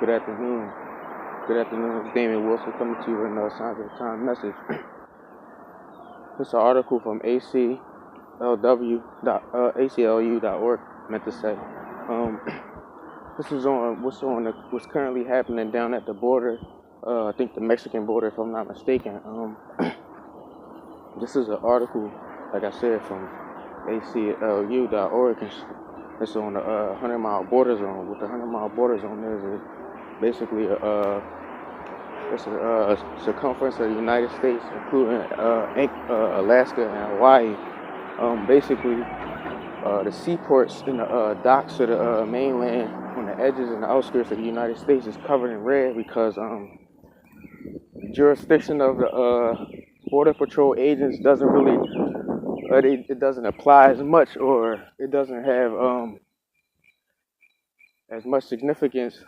Good afternoon. Good afternoon. It's Damon Wilson coming to you with another Signs of the Time message. This is an article from ACLU.org, meant to say. This is on what's currently happening down at the border. I think the Mexican border, if I'm not mistaken. This is an article, like I said, from ACLU.org. It's on the 100-mile border zone. What the 100-mile border zone is basically it's a circumference of the United States, including Alaska and Hawaii. Basically, the seaports and the docks of the mainland on the edges and the outskirts of the United States is covered in red because the jurisdiction of the Border Patrol agents doesn't really, it doesn't apply as much, or it doesn't have as much significance.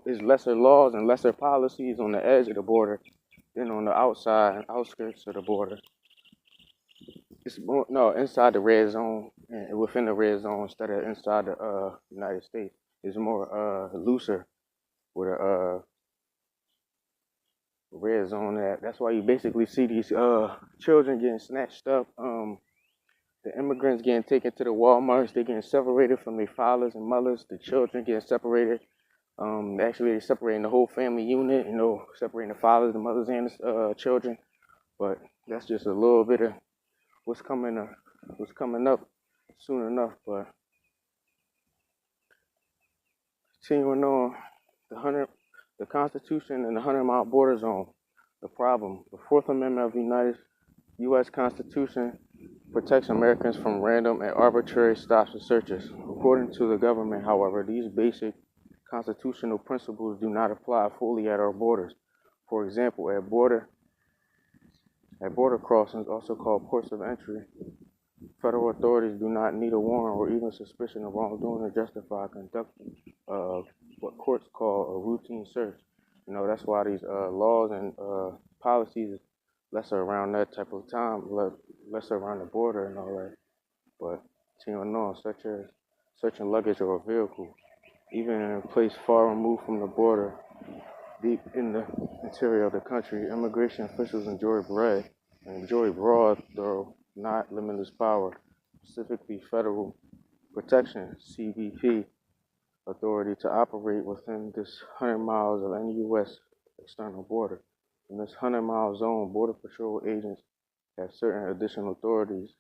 Is lesser laws and lesser policies on the edge of the border than on the outskirts of the border. It's more, no, inside the red zone and within the red zone instead of inside the United States. It's more looser with a red zone. That's why you basically see these children getting snatched up. The immigrants getting taken to the Walmarts. They're getting separated from their fathers and mothers. The children getting separated. Actually, they're separating the whole family unit, separating the fathers, the mothers, and the children. But that's just a little bit of what's coming up soon enough. But continuing on, the Constitution and the 100-mile border zone. The problem: the Fourth Amendment of the U.S. Constitution protects Americans from random and arbitrary stops and searches. According to the government, however, these basic constitutional principles do not apply fully at our borders. For example, at border crossings, also called ports of entry, federal authorities do not need a warrant or even suspicion of wrongdoing to justify conducting what courts call a routine search. That's why these laws and policies lesser around that type of time, lesser around the border and all that. But such as searching luggage or a vehicle, even in a place far removed from the border, deep in the interior of the country, immigration officials enjoy broad, though not limitless power, specifically federal protection, CBP, authority to operate within this 100 miles of any U.S. external border. In this 100-mile zone, Border Patrol agents have certain additional authorities.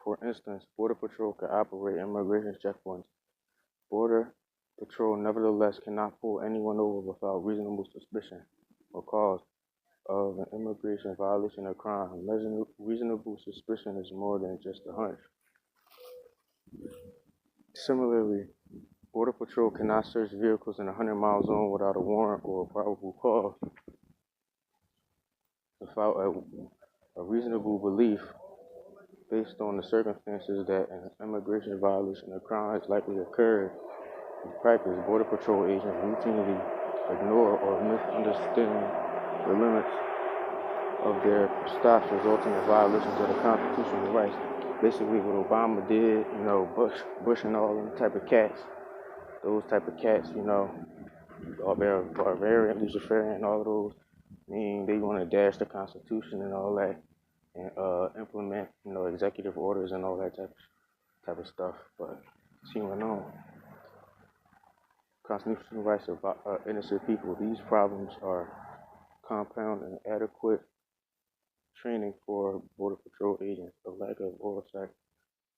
For instance, Border Patrol can operate immigration checkpoints. Border Patrol nevertheless cannot pull anyone over without reasonable suspicion or cause of an immigration violation or crime. Reasonable suspicion is more than just a hunch. Similarly, Border Patrol cannot search vehicles in a 100-mile zone without a warrant or a probable cause. Without a reasonable belief based on the circumstances that an immigration violation or crime has likely occurred. In practice, Border Patrol agents routinely ignore or misunderstand the limits of their stops, resulting in violations of the constitutional rights. Basically, what Obama did, Bush and all them type of cats, those type of cats, barbarian, Luciferian, all of those. They want to dash the Constitution and all that, and implement, executive orders and all that type of stuff. But constitutional rights of innocent people. These problems are compound and adequate training for Border Patrol agents, a lack of oversight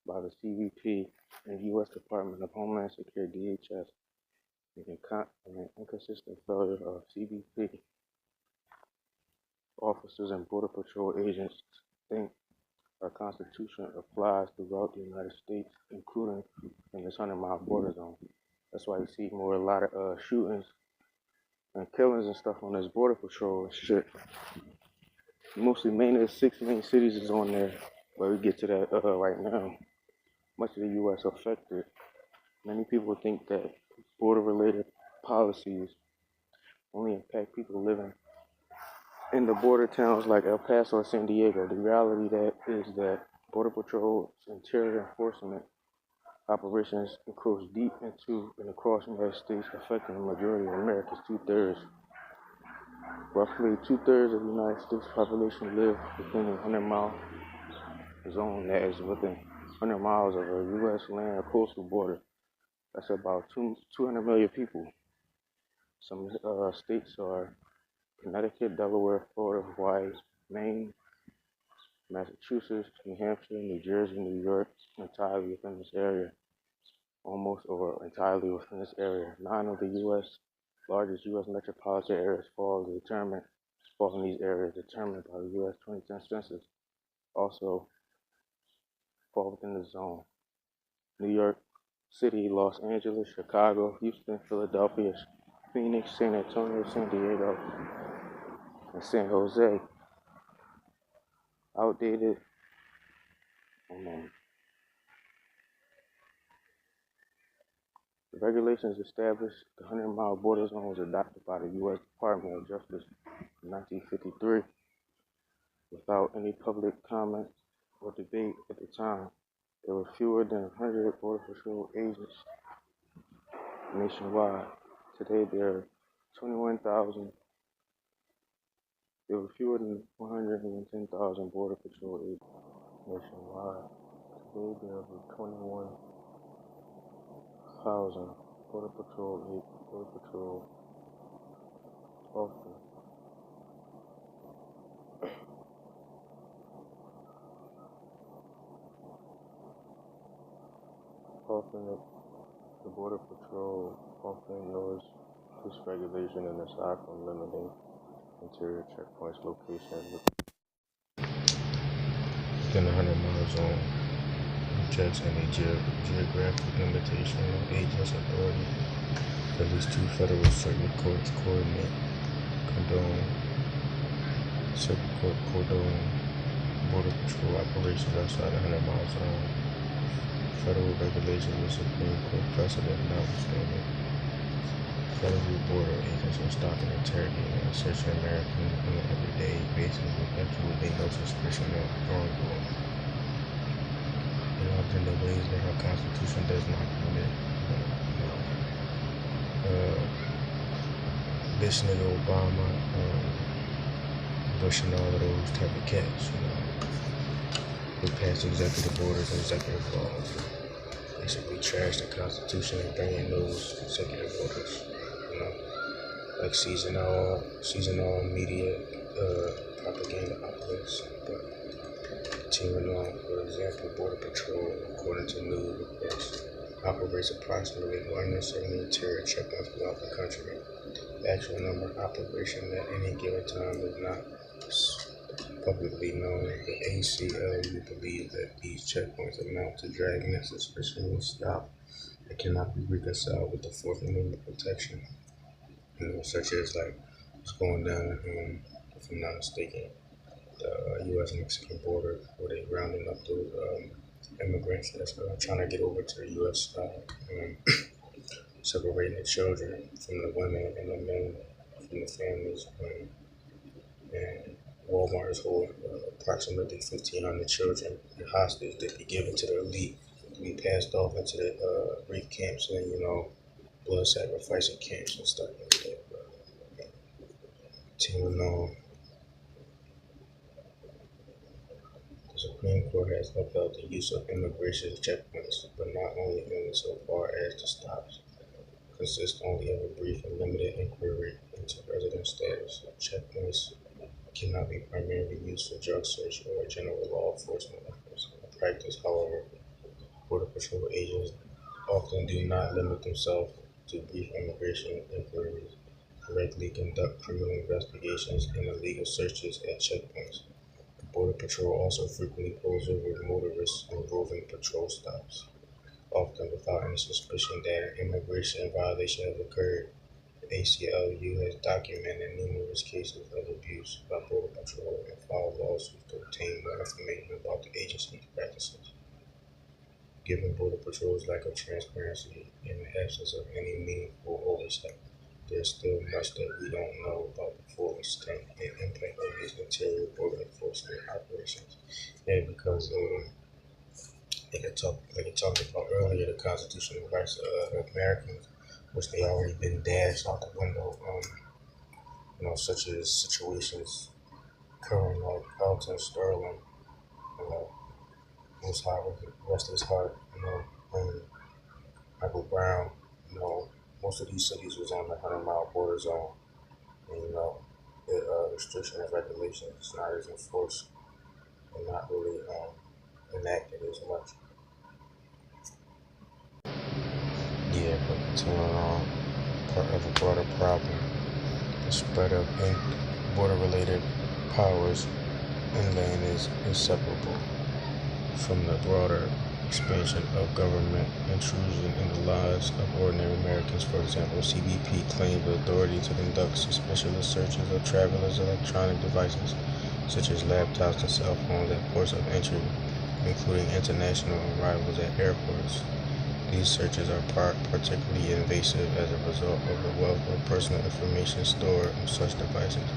by the CBP and U.S. Department of Homeland Security (DHS), and an inconsistent failure of CBP officers and Border Patrol agents think our Constitution applies throughout the United States, including in this 100-mile border zone. That's why you see a lot of shootings and killings and stuff on this Border Patrol and shit. Mostly, mainly the 6 main cities is on there, but we get to that right now. Much of the U.S. affected. Many people think that border-related policies only impact people living in the border towns like El Paso or San Diego. The reality is that Border Patrol's interior enforcement Operations encroach deep into and across the United States, affecting the majority of America's roughly two-thirds of the United States population live within a 100-mile zone that is within 100 miles of a U.S. land or coastal border. That's about 200 million people. Some states are Connecticut, Delaware, Florida, Hawaii, Maine, Massachusetts, New Hampshire, New Jersey, New York, entirely within this area. Almost or entirely within this area. 9 of the largest U.S. metropolitan areas fall in these areas determined by the U.S. 2010 Census. Also fall within the zone. New York City, Los Angeles, Chicago, Houston, Philadelphia, Phoenix, San Antonio, San Diego, and San Jose. Outdated. The regulations established the 100-mile border zone was adopted by the U.S. Department of Justice in 1953 without any public comment or debate at the time. There were fewer than 100 Border Patrol agents nationwide. Today there are 21,000. There were fewer than 110,000 Border Patrol agents nationwide. Today there are 21,000 Border Patrol the Border Patrol often ignores this regulation, and aside from limiting interior checkpoints locations within the 100-mile zone, rejects any geographic limitation on agents' authority. At least 2 federal circuit courts coordinate, condone Border Patrol operations outside the 100-mile zone. Federal regulations and Supreme Court precedent notwithstanding, federal border agents are stopping, interrogating, and searching Americans on an everyday basis with absolutely no suspicion of wrongdoing, and often in ways that our Constitution does not permit. This nigga Obama, Bush, and all of those type of cats, who passed executive orders and executive laws. Basically trash the Constitution and bring in those executive orders, like season all media propaganda outlets. But continuing on, for example, Border Patrol, according to news reports, operates approximately 170 interior checkpoints throughout the country. The actual number of operations at any given time is not publicly known. The ACLU believes that these checkpoints amount to dragnet, suspicion, and stop that cannot be reconciled with the Fourth Amendment protection. Such as like what's going down, if I'm not mistaken, the U.S.-Mexican border, where they're rounding up those immigrants that's trying to get over to the U.S. side, separating the children from the women and the men from the families. And Walmart is holding approximately 1,500 children hostage that be given to the elite to be passed off into the reef camps and blood sacrificing camps and stuff like that. Continuing on, the Supreme Court has upheld the use of immigration checkpoints, but not only so far as the stops consist only of a brief and limited inquiry into resident status. Checkpoints cannot be primarily used for drug search or general law enforcement efforts. In practice, however, Border Patrol agents often do not limit themselves to brief immigration inquiries, directly conduct criminal investigations and illegal searches at checkpoints. The Border Patrol also frequently pulls over motorists in roving patrol stops, often without any suspicion that an immigration violation has occurred. The ACLU has documented numerous cases of abuse by Border Patrol and filed lawsuits to obtain more information about the agency's practices. Given Border Patrol's lack of transparency and the absence of any meaningful oversight, there is still much that we don't know about the full extent and impact of these interior border enforcement operations. And because like I talked about earlier, the constitutional rights of Americans, which they already been dashed out the window. Such as situations occurring like Alton Sterling, you know, Most High rest his heart, and Michael Brown. You know, most of these cities was on the 100-mile border zone, and the restriction and regulations is not as enforced and not really enacted as much. Yeah, but continuing on, part of a broader problem, the spread of border-related powers inland is inseparable from the broader expansion of government intrusion in the lives of ordinary Americans. For example, CBP claimed the authority to conduct suspicious searches of travelers' electronic devices, such as laptops and cell phones at ports of entry, including international arrivals at airports. These searches are particularly invasive as a result of the wealth of personal information stored on such devices.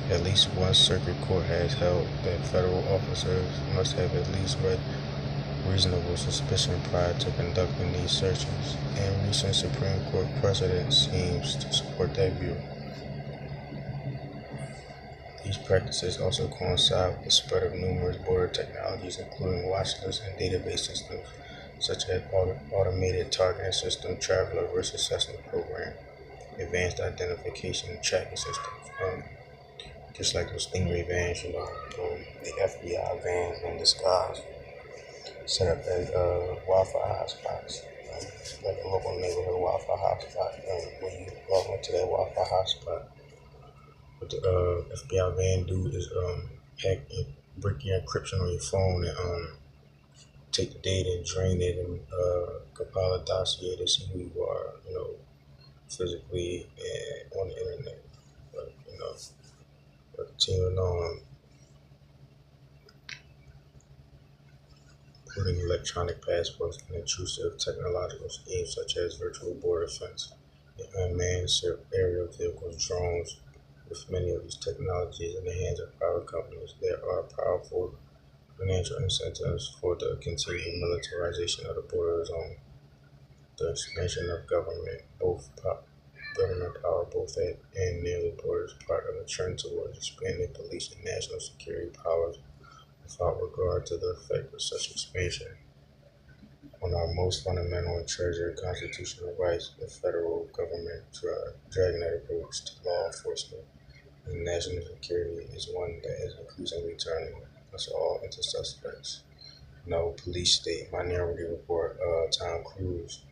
At least one circuit court has held that federal officers must have at least reasonable suspicion prior to conducting these searches, and recent Supreme Court precedent seems to support that view. These practices also coincide with the spread of numerous border technologies, including watch lists and database systems, such as automated targeting system, traveler risk assessment program, advanced identification and tracking systems. Just like those Stingray vans, the FBI vans in disguise, set up as Wi-Fi hotspots, like a local neighborhood Wi-Fi hotspot. When you log into that Wi-Fi hotspot, what the FBI van do is break your encryption on your phone and take the data and drain it and compile a dossier to see who you are, physically and on the internet. But continuing on, including electronic passports and intrusive technological schemes such as virtual border fence and unmanned aerial vehicles, drones. With many of these technologies in the hands of private companies, there are powerful financial incentives for the continued militarization of the border zone. The expansion of government power both at and near the border is part of a trend towards expanding police and national security powers without regard to the effect of such expansion on our most fundamental and treasured constitutional rights. The federal government dragnet approach to law enforcement and national security is one that is increasingly turning us all into suspects. Police state, Minority Report, Tom Cruise,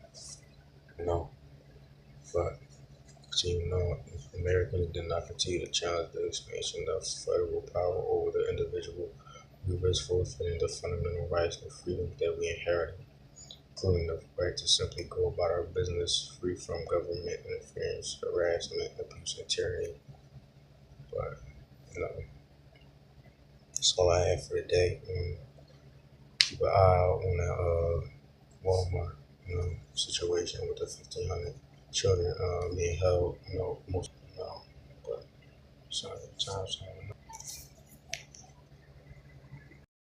you know, but if Americans did not continue to challenge the expansion of federal power over the individual, we risk forfeiting the fundamental rights and freedoms that we inherited, including the right to simply go about our business free from government interference, harassment, abuse, and tyranny. But, that's all I have for today. Keep an eye out on that Walmart, situation with the 1,500 children being held, most, but sorry, time's